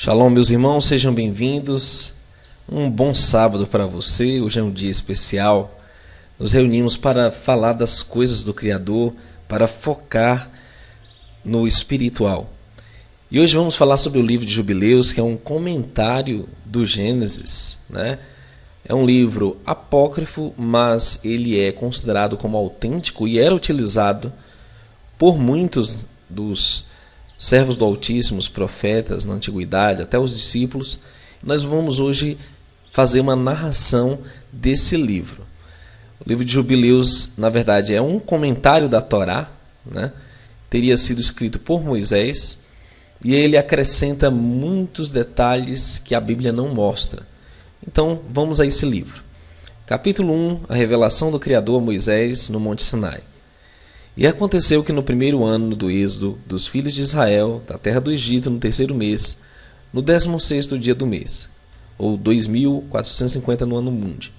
Shalom, meus irmãos, sejam bem-vindos. Um bom sábado para você. Hoje é um dia especial. Nos reunimos para falar das coisas do Criador, para focar no espiritual. E hoje vamos falar sobre o livro de Jubileus, que é um comentário do Gênesis, né? É um livro apócrifo, mas ele é considerado como autêntico e era utilizado por muitos dos servos do Altíssimo, os profetas na antiguidade, até os discípulos. Nós vamos hoje fazer uma narração desse livro. O livro de Jubileus, na verdade, é um comentário da Torá, né? Teria sido escrito por Moisés, e ele acrescenta muitos detalhes que a Bíblia não mostra. Então, vamos a esse livro. Capítulo 1, a revelação do Criador a Moisés no Monte Sinai. E aconteceu que no primeiro ano do êxodo dos filhos de Israel, da terra do Egito, no terceiro mês, no 16º dia do mês, ou 2450 no ano mundi,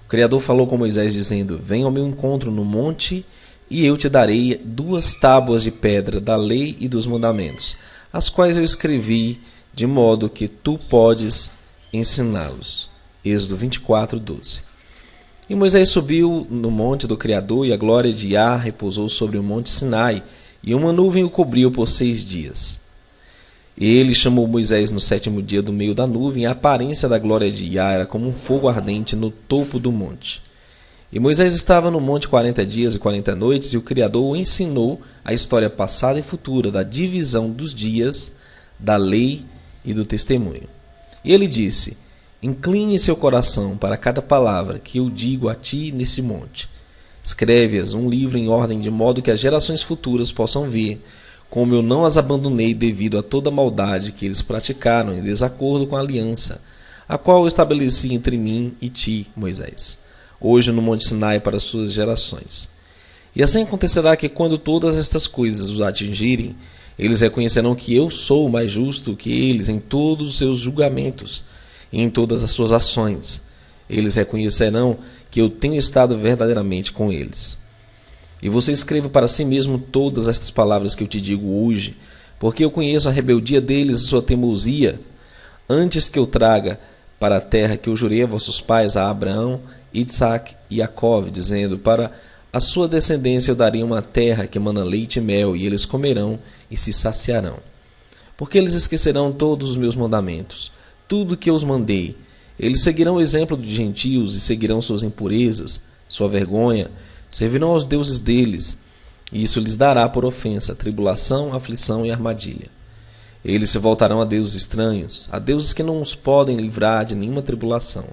o Criador falou com Moisés, dizendo: Venha ao meu encontro no monte, e eu te darei 2 tábuas de pedra da lei e dos mandamentos, as quais eu escrevi, de modo que tu podes ensiná-los. Êxodo 24:12. E Moisés subiu no monte do Criador, e a glória de Iá repousou sobre o monte Sinai, e uma nuvem o cobriu por 6 dias. Ele chamou Moisés no 7º dia do meio da nuvem, e a aparência da glória de Iá era como um fogo ardente no topo do monte. E Moisés estava no monte 40 dias e 40 noites, e o Criador o ensinou a história passada e futura da divisão dos dias, da lei e do testemunho. E ele disse: Incline seu coração para cada palavra que eu digo a ti nesse monte. Escreve-as um livro em ordem, de modo que as gerações futuras possam ver como eu não as abandonei devido a toda a maldade que eles praticaram em desacordo com a aliança, a qual eu estabeleci entre mim e ti, Moisés, hoje no Monte Sinai para as suas gerações. E assim acontecerá que quando todas estas coisas os atingirem, eles reconhecerão que eu sou mais justo que eles em todos os seus julgamentos e em todas as suas ações. Eles reconhecerão que eu tenho estado verdadeiramente com eles. E você escreva para si mesmo todas estas palavras que eu te digo hoje, porque eu conheço a rebeldia deles e sua teimosia, antes que eu traga para a terra que eu jurei a vossos pais, a Abraão, Itsaque e Jacó, dizendo: Para a sua descendência eu darei uma terra que emana leite e mel, e eles comerão e se saciarão. Porque eles esquecerão todos os meus mandamentos, tudo que eu os mandei. Eles seguirão o exemplo dos gentios e seguirão suas impurezas, sua vergonha, servirão aos deuses deles, e isso lhes dará por ofensa, tribulação, aflição e armadilha. Eles se voltarão a deuses estranhos, a deuses que não os podem livrar de nenhuma tribulação.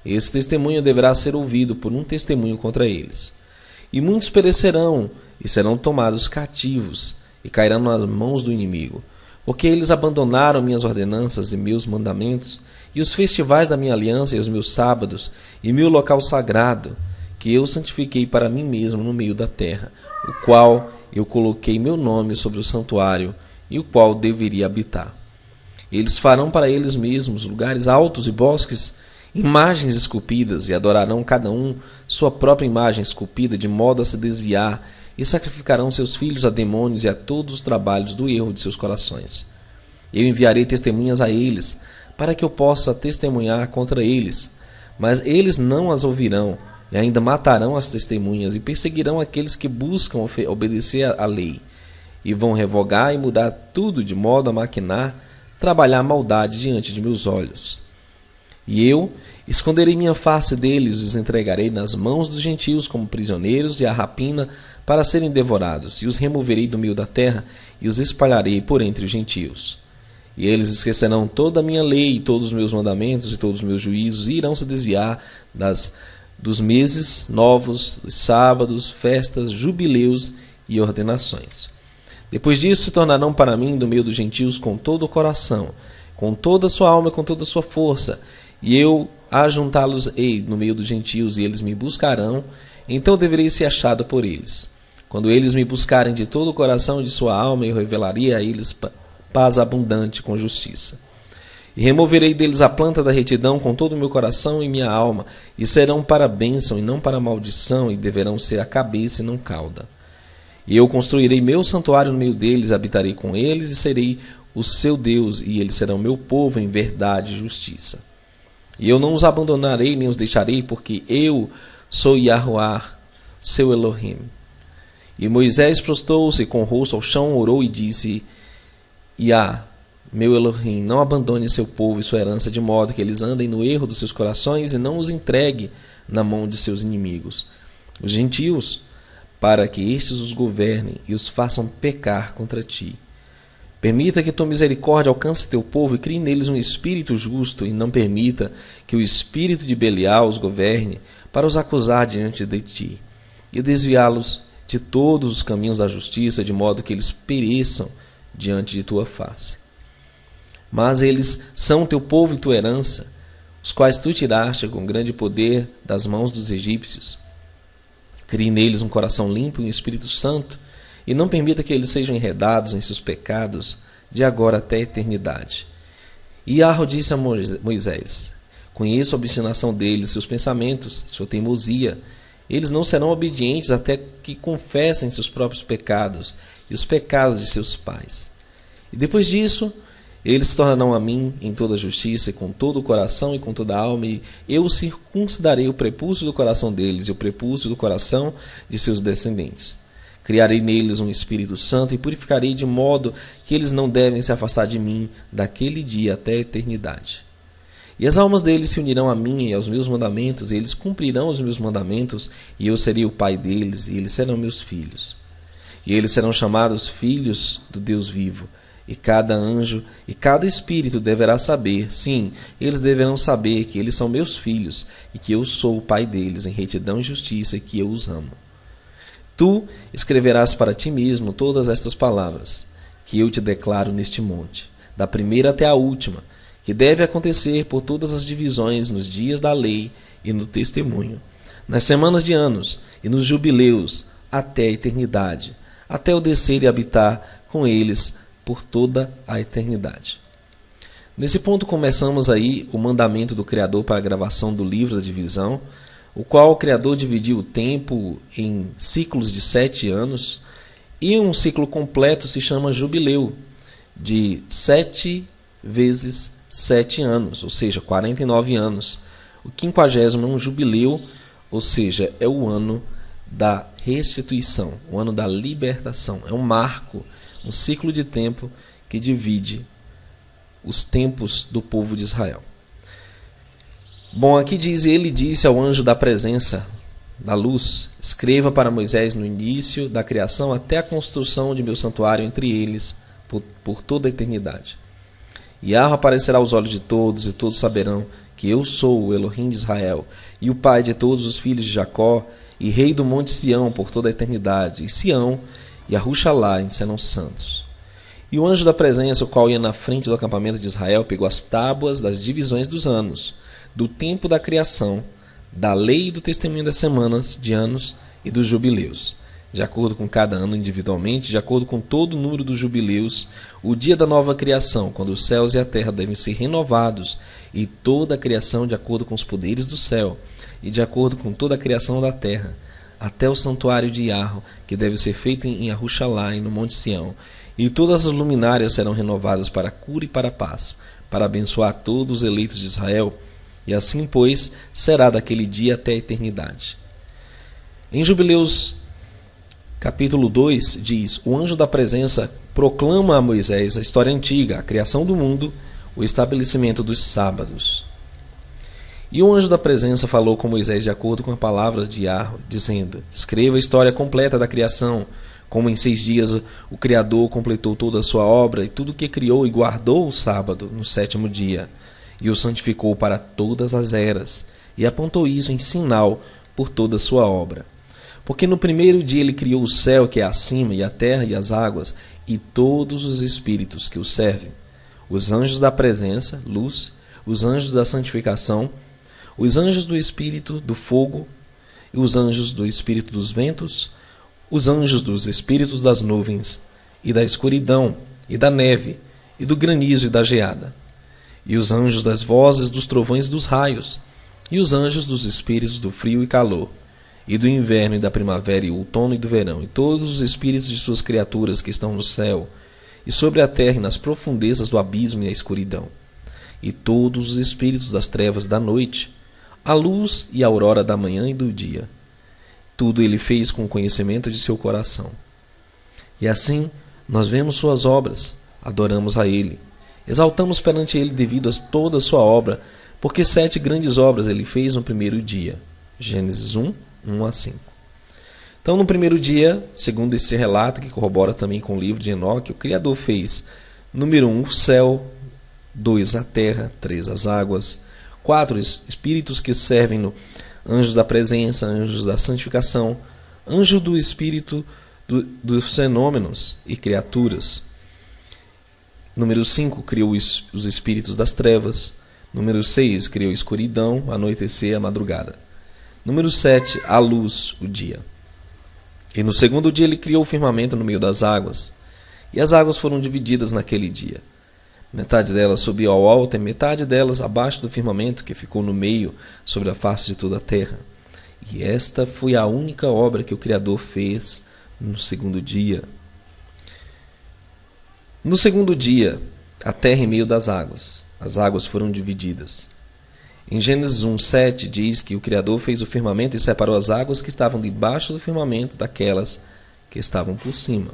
Esse testemunho deverá ser ouvido por um testemunho contra eles. E muitos perecerão e serão tomados cativos e cairão nas mãos do inimigo, porque eles abandonaram minhas ordenanças e meus mandamentos, e os festivais da minha aliança e os meus sábados, e meu local sagrado, que eu santifiquei para mim mesmo no meio da terra, o qual eu coloquei meu nome sobre o santuário, e o qual deveria habitar. Eles farão para eles mesmos lugares altos e bosques, imagens esculpidas, e adorarão cada um sua própria imagem esculpida, de modo a se desviar, e sacrificarão seus filhos a demônios e a todos os trabalhos do erro de seus corações. Eu enviarei testemunhas a eles, para que eu possa testemunhar contra eles, mas eles não as ouvirão, e ainda matarão as testemunhas, e perseguirão aqueles que buscam obedecer à lei, e vão revogar e mudar tudo de modo a maquinar, trabalhar a maldade diante de meus olhos. E eu esconderei minha face deles e os entregarei nas mãos dos gentios como prisioneiros e à rapina para serem devorados, e os removerei do meio da terra e os espalharei por entre os gentios. E eles esquecerão toda a minha lei e todos os meus mandamentos e todos os meus juízos, e irão se desviar dos meses novos, dos sábados, festas, jubileus e ordenações. Depois disso se tornarão para mim do meio dos gentios com todo o coração, com toda a sua alma e com toda a sua força, e eu ajuntá-los-ei no meio dos gentios, e eles me buscarão, então deverei ser achado por eles. Quando eles me buscarem de todo o coração e de sua alma, eu revelaria a eles paz abundante com justiça. E removerei deles a planta da retidão com todo o meu coração e minha alma, e serão para bênção e não para maldição, e deverão ser a cabeça e não cauda. E eu construirei meu santuário no meio deles, habitarei com eles, e serei o seu Deus, e eles serão meu povo em verdade e justiça. E eu não os abandonarei nem os deixarei, porque eu sou Yahuwah, seu Elohim. E Moisés prostrou-se com o rosto ao chão, orou e disse: Yah, meu Elohim, não abandone seu povo e sua herança, de modo que eles andem no erro dos seus corações e não os entregue na mão de seus inimigos, os gentios, para que estes os governem e os façam pecar contra ti. Permita que tua misericórdia alcance teu povo e crie neles um espírito justo, e não permita que o espírito de Belial os governe para os acusar diante de ti e desviá-los de todos os caminhos da justiça, de modo que eles pereçam diante de tua face. Mas eles são teu povo e tua herança, os quais tu tiraste com grande poder das mãos dos egípcios. Crie neles um coração limpo e um espírito santo, e não permita que eles sejam enredados em seus pecados de agora até a eternidade. E Yahweh disse a Moisés: Conheço a obstinação deles, seus pensamentos, sua teimosia. Eles não serão obedientes até que confessem seus próprios pecados e os pecados de seus pais. E depois disso, eles se tornarão a mim em toda justiça, e com todo o coração e com toda a alma, e eu circuncidarei o prepúcio do coração deles e o prepúcio do coração de seus descendentes. Criarei neles um Espírito Santo e purificarei de modo que eles não devem se afastar de mim daquele dia até a eternidade. E as almas deles se unirão a mim e aos meus mandamentos, e eles cumprirão os meus mandamentos, e eu serei o pai deles, e eles serão meus filhos. E eles serão chamados filhos do Deus vivo, e cada anjo e cada espírito deverá saber, sim, eles deverão saber que eles são meus filhos, e que eu sou o pai deles em retidão e justiça, e que eu os amo. Tu escreverás para ti mesmo todas estas palavras, que eu te declaro neste monte, da primeira até a última, que deve acontecer por todas as divisões nos dias da lei e no testemunho, nas semanas de anos e nos jubileus, até a eternidade, até eu descer e habitar com eles por toda a eternidade. Nesse ponto começamos aí o mandamento do Criador para a gravação do livro da divisão, o qual o Criador dividiu o tempo em ciclos de 7 anos, e um ciclo completo se chama jubileu, de 7 vezes 7 anos, ou seja, 49 anos. O 50º é um jubileu, ou seja, é o ano da restituição, o ano da libertação. É um marco, um ciclo de tempo que divide os tempos do povo de Israel. Bom, aqui diz: ele disse ao anjo da presença, da luz: escreva para Moisés no início da criação até a construção de meu santuário entre eles por toda a eternidade. Yahweh aparecerá aos olhos de todos, e todos saberão que eu sou o Elohim de Israel, e o pai de todos os filhos de Jacó, e rei do monte Sião por toda a eternidade. E Sião e Ahuxalá serão santos. E o anjo da presença, o qual ia na frente do acampamento de Israel, pegou as tábuas das divisões dos anos, do tempo da criação, da lei e do testemunho das semanas, de anos e dos jubileus, de acordo com cada ano individualmente, de acordo com todo o número dos jubileus, o dia da nova criação, quando os céus e a terra devem ser renovados, e toda a criação de acordo com os poderes do céu, e de acordo com toda a criação da terra, até o santuário de Yahweh, que deve ser feito em Ahuxalá e no monte Sião, e todas as luminárias serão renovadas para a cura e para a paz, para abençoar todos os eleitos de Israel, e assim, pois, será daquele dia até a eternidade. Em Jubileus capítulo 2 diz: o anjo da presença proclama a Moisés a história antiga, a criação do mundo, o estabelecimento dos sábados. E o anjo da presença falou com Moisés de acordo com a palavra de Yahweh, dizendo: escreva a história completa da criação, como em 6 dias o Criador completou toda a sua obra, e tudo o que criou, e guardou o sábado no 7º dia, e o santificou para todas as eras, e apontou isso em sinal por toda a sua obra. Porque no primeiro dia ele criou o céu que é acima, e a terra e as águas, e todos os espíritos que o servem, os anjos da presença, luz, os anjos da santificação, os anjos do espírito do fogo, e os anjos do espírito dos ventos, os anjos dos espíritos das nuvens, e da escuridão, e da neve, e do granizo e da geada, e os anjos das vozes dos trovões e dos raios, e os anjos dos espíritos do frio e calor, e do inverno e da primavera e outono e do verão, e todos os espíritos de suas criaturas que estão no céu, e sobre a terra e nas profundezas do abismo e a escuridão, e todos os espíritos das trevas da noite, a luz e a aurora da manhã e do dia. Tudo ele fez com o conhecimento de seu coração. E assim nós vemos suas obras, adoramos a ele, exaltamos perante ele devido a toda a sua obra, porque 7 grandes obras ele fez no primeiro dia. Gênesis 1, 1 a 5. Então, no primeiro dia, segundo esse relato, que corrobora também com o livro de Enoque, o Criador fez, número 1, o céu, 2, a terra, 3, as águas, 4, espíritos que servem-no, anjos da presença, anjos da santificação, anjo do espírito dos fenômenos e criaturas. Número 5, criou os espíritos das trevas. Número 6, criou a escuridão, a anoitecer, a madrugada. Número 7, a luz, o dia. E no segundo dia ele criou o firmamento no meio das águas. E as águas foram divididas naquele dia. Metade delas subiu ao alto e metade delas abaixo do firmamento, que ficou no meio, sobre a face de toda a terra. E esta foi a única obra que o Criador fez no segundo dia. No segundo dia, a terra em meio das águas. As águas foram divididas. Em Gênesis 1:7 diz que o Criador fez o firmamento e separou as águas que estavam debaixo do firmamento daquelas que estavam por cima.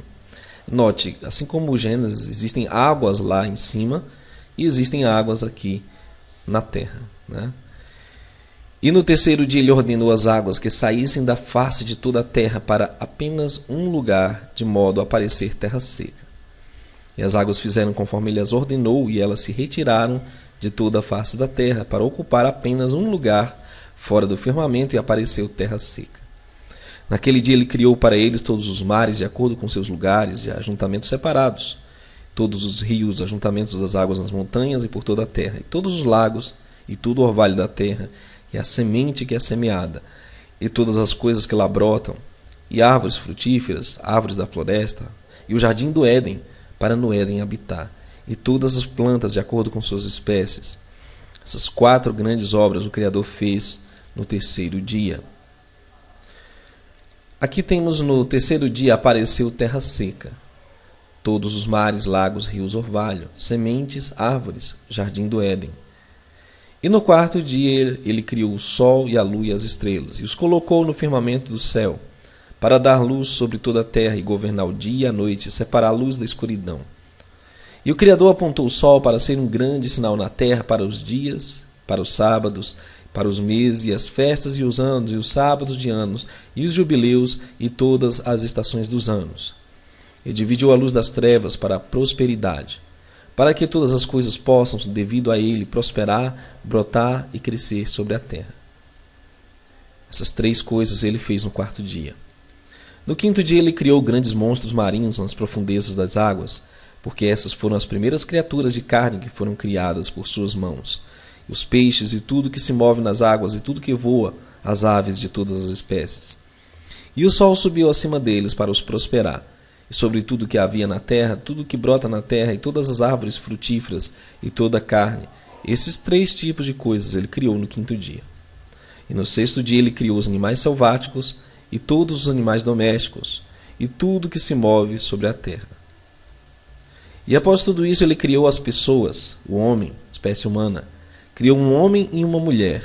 Note, assim como o Gênesis, existem águas lá em cima e existem águas aqui na terra, né? E no terceiro dia ele ordenou as águas que saíssem da face de toda a terra para apenas um lugar, de modo a parecer terra seca. E as águas fizeram conforme ele as ordenou, e elas se retiraram de toda a face da terra, para ocupar apenas um lugar fora do firmamento, e apareceu terra seca. Naquele dia ele criou para eles todos os mares, de acordo com seus lugares de ajuntamentos separados, todos os rios, ajuntamentos das águas nas montanhas e por toda a terra, e todos os lagos, e todo o orvalho da terra, e a semente que é semeada, e todas as coisas que lá brotam, e árvores frutíferas, árvores da floresta, e o jardim do Éden, para no Éden habitar, e todas as plantas de acordo com suas espécies. Essas 4 grandes obras o Criador fez no terceiro dia. Aqui temos no terceiro dia apareceu terra seca, todos os mares, lagos, rios, orvalho, sementes, árvores, jardim do Éden. E no quarto dia ele criou o sol e a lua e as estrelas, e os colocou no firmamento do céu, para dar luz sobre toda a terra e governar o dia e a noite, separar a luz da escuridão. E o Criador apontou o sol para ser um grande sinal na terra para os dias, para os sábados, para os meses e as festas e os anos e os sábados de anos e os jubileus e todas as estações dos anos. E dividiu a luz das trevas para a prosperidade, para que todas as coisas possam, devido a ele, prosperar, brotar e crescer sobre a terra. Essas 3 coisas ele fez no quarto dia. No quinto dia ele criou grandes monstros marinhos nas profundezas das águas, porque essas foram as primeiras criaturas de carne que foram criadas por suas mãos, e os peixes e tudo que se move nas águas e tudo que voa, as aves de todas as espécies. E o sol subiu acima deles para os prosperar, e sobre tudo que havia na terra, tudo que brota na terra, e todas as árvores frutíferas, e toda a carne. Esses 3 tipos de coisas ele criou no quinto dia. E no sexto dia ele criou os animais selváticos, e todos os animais domésticos, e tudo que se move sobre a terra. E após tudo isso ele criou as pessoas, o homem, espécie humana, criou um homem e uma mulher,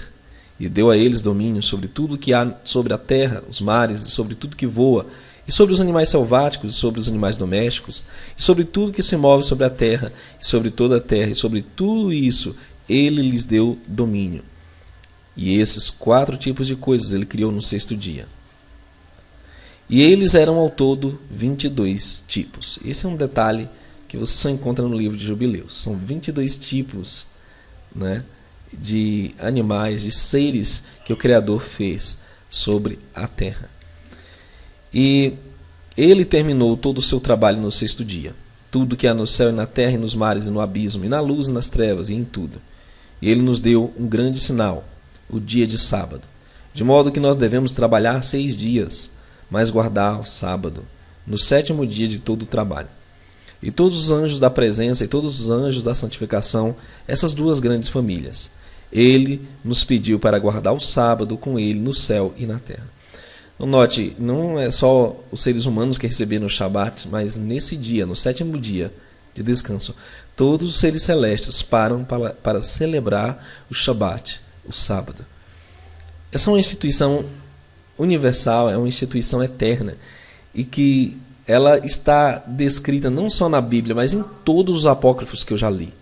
e deu a eles domínio sobre tudo que há sobre a terra, os mares, e sobre tudo que voa, e sobre os animais selváticos, e sobre os animais domésticos, e sobre tudo que se move sobre a terra, e sobre toda a terra, e sobre tudo isso ele lhes deu domínio. E esses 4 tipos de coisas ele criou no sexto dia. E eles eram ao todo 22 tipos. Esse é um detalhe que você só encontra no livro de Jubileus. São 22 tipos, né, de animais, de seres que o Criador fez sobre a terra. E ele terminou todo o seu trabalho no sexto dia. Tudo que há no céu e na terra e nos mares e no abismo, e na luz e nas trevas e em tudo. E ele nos deu um grande sinal, o dia de sábado. De modo que nós devemos trabalhar 6 dias, mas guardar o sábado, no 7º dia de todo o trabalho. E todos os anjos da presença e todos os anjos da santificação, essas 2 grandes famílias, ele nos pediu para guardar o sábado com ele no céu e na terra. Então, note, não é só os seres humanos que receberam o Shabat, mas nesse dia, no 7º dia, de descanso. Todos os seres celestes param para celebrar o Shabat, o sábado. Essa é uma instituição universal, é uma instituição eterna e que ela está descrita não só na Bíblia, mas em todos os apócrifos que eu já li.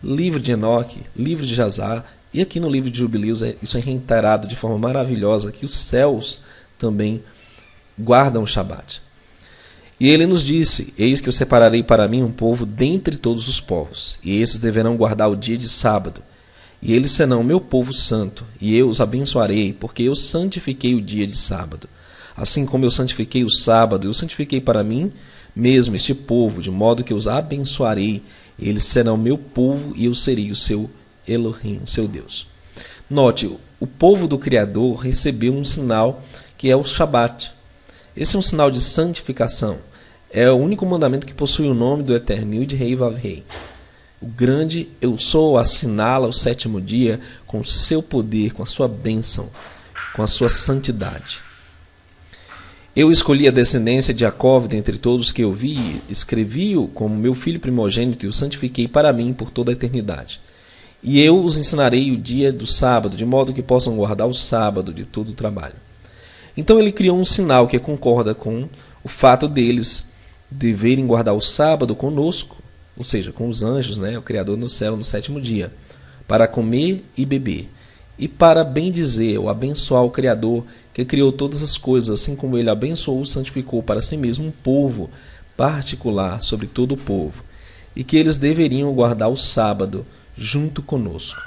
Livro de Enoque, livro de Jazar, e aqui no livro de Jubileus isso é reiterado de forma maravilhosa, que os céus também guardam o Shabat. E ele nos disse: eis que eu separarei para mim um povo dentre todos os povos, e esses deverão guardar o dia de sábado, e eles serão meu povo santo, e eu os abençoarei, porque eu santifiquei o dia de sábado. Assim como eu santifiquei o sábado, eu santifiquei para mim mesmo este povo, de modo que eu os abençoarei. Eles serão meu povo e eu serei o seu Elohim, seu Deus. Note, o povo do Criador recebeu um sinal que é o Shabat. Esse é um sinal de santificação. É o único mandamento que possui o nome do Eterno, Yud Rei Vav Rei. O grande eu sou assinala o sétimo dia com o seu poder, com a sua bênção, com a sua santidade. Eu escolhi a descendência de Jacó dentre todos que eu vi, escrevi-o como meu filho primogênito e o santifiquei para mim por toda a eternidade. E eu os ensinarei o dia do sábado, de modo que possam guardar o sábado de todo o trabalho. Então ele criou um sinal que concorda com o fato deles deverem guardar o sábado conosco, ou seja, com os anjos, o Criador no céu no sétimo dia, para comer e beber, e para bendizer ou abençoar o Criador que criou todas as coisas, assim como ele abençoou e santificou para si mesmo um povo particular sobre todo o povo, e que eles deveriam guardar o sábado junto conosco.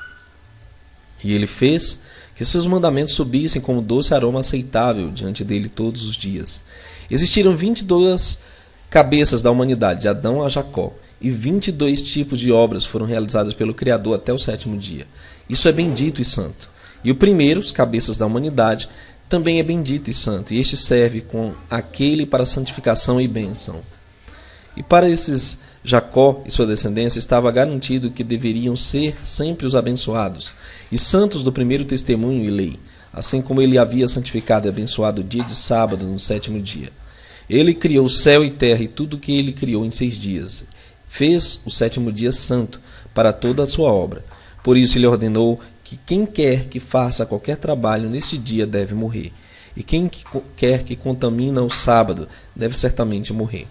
E ele fez que seus mandamentos subissem como doce aroma aceitável diante dele todos os dias. Existiram 22 cabeças da humanidade, de Adão a Jacó, e 22 tipos de obras foram realizadas pelo Criador até o sétimo dia. Isso é bendito e santo. E o primeiro, os cabeças da humanidade, também é bendito e santo, e este serve com aquele para santificação e bênção. E para esses Jacó e sua descendência estava garantido que deveriam ser sempre os abençoados, e santos do primeiro testemunho e lei, assim como ele havia santificado e abençoado o dia de sábado no sétimo dia. Ele criou céu e terra e tudo o que ele criou em 6 dias. Fez o sétimo dia santo para toda a sua obra. Por isso ele ordenou que quem quer que faça qualquer trabalho neste dia deve morrer, e quem quer que contamina o sábado deve certamente morrer.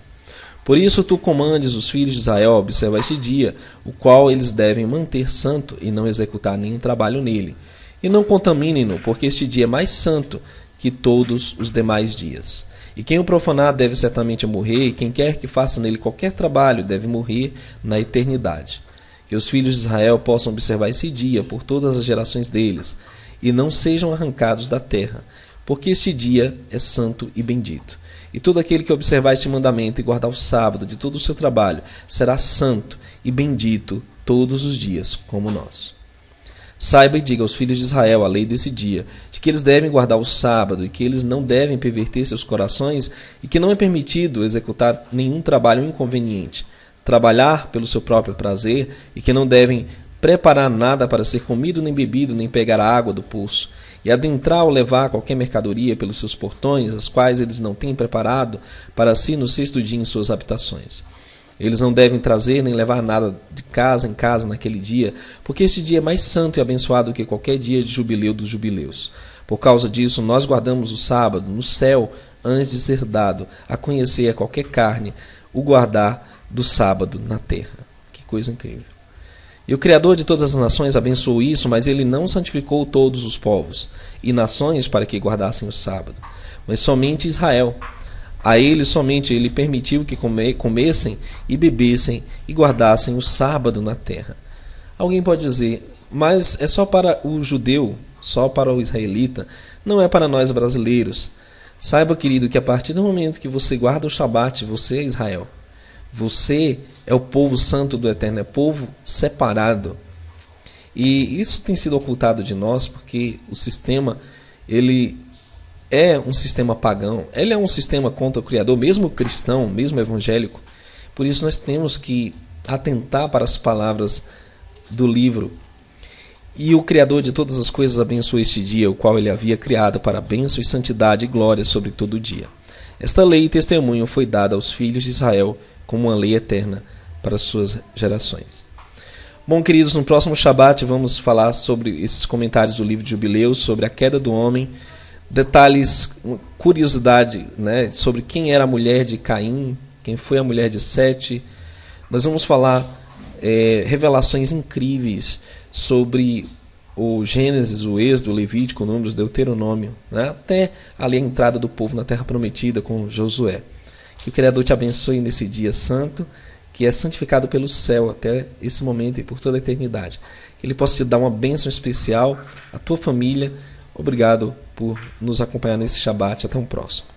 Por isso tu comandes os filhos de Israel a observar este dia, o qual eles devem manter santo e não executar nenhum trabalho nele. E não contaminem-no, porque este dia é mais santo que todos os demais dias. E quem o profanar deve certamente morrer, e quem quer que faça nele qualquer trabalho deve morrer na eternidade. Que os filhos de Israel possam observar esse dia por todas as gerações deles, e não sejam arrancados da terra, porque este dia é santo e bendito. E todo aquele que observar este mandamento e guardar o sábado de todo o seu trabalho será santo e bendito todos os dias, como nós. Saiba e diga aos filhos de Israel a lei desse dia, de que eles devem guardar o sábado e que eles não devem perverter seus corações e que não é permitido executar nenhum trabalho inconveniente, trabalhar pelo seu próprio prazer e que não devem preparar nada para ser comido nem bebido, nem pegar a água do poço, e adentrar ou levar qualquer mercadoria pelos seus portões, as quais eles não têm preparado para si no 6º dia em suas habitações. Eles não devem trazer nem levar nada de casa em casa naquele dia, porque este dia é mais santo e abençoado que qualquer dia de jubileu dos jubileus. Por causa disso, nós guardamos o sábado no céu antes de ser dado a conhecer a qualquer carne o guardar do sábado na terra. Que coisa incrível. E o Criador de todas as nações abençoou isso, mas ele não santificou todos os povos e nações para que guardassem o sábado, mas somente Israel. A ele somente ele permitiu que comessem e bebessem e guardassem o sábado na terra. Alguém pode dizer, mas é só para o judeu, só para o israelita, não é para nós brasileiros. Saiba, querido, que a partir do momento que você guarda o Shabat, você é Israel. Você é o povo santo do Eterno, é povo separado. E isso tem sido ocultado de nós porque o sistema, ele é um sistema pagão, ele é um sistema contra o Criador, mesmo cristão, mesmo evangélico. Por isso nós temos que atentar para as palavras do livro. E o Criador de todas as coisas abençoou este dia, o qual ele havia criado para bênção e santidade e glória sobre todo o dia. Esta lei e testemunho foi dada aos filhos de Israel como uma lei eterna para as suas gerações. Bom, queridos, no próximo Shabat vamos falar sobre esses comentários do livro de Jubileus, sobre a queda do homem, detalhes, curiosidade, né, sobre quem era a mulher de Caim, quem foi a mulher de Sete. Nós vamos falar revelações incríveis sobre o Gênesis, o Êxodo, o Levítico, o Números, o Deuteronômio, né, até ali a entrada do povo na Terra Prometida com Josué. Que o Criador te abençoe nesse dia santo, que é santificado pelo céu até esse momento e por toda a eternidade. Que Ele possa te dar uma bênção especial, a tua família. Obrigado por nos acompanhar nesse Shabat. Até um próximo.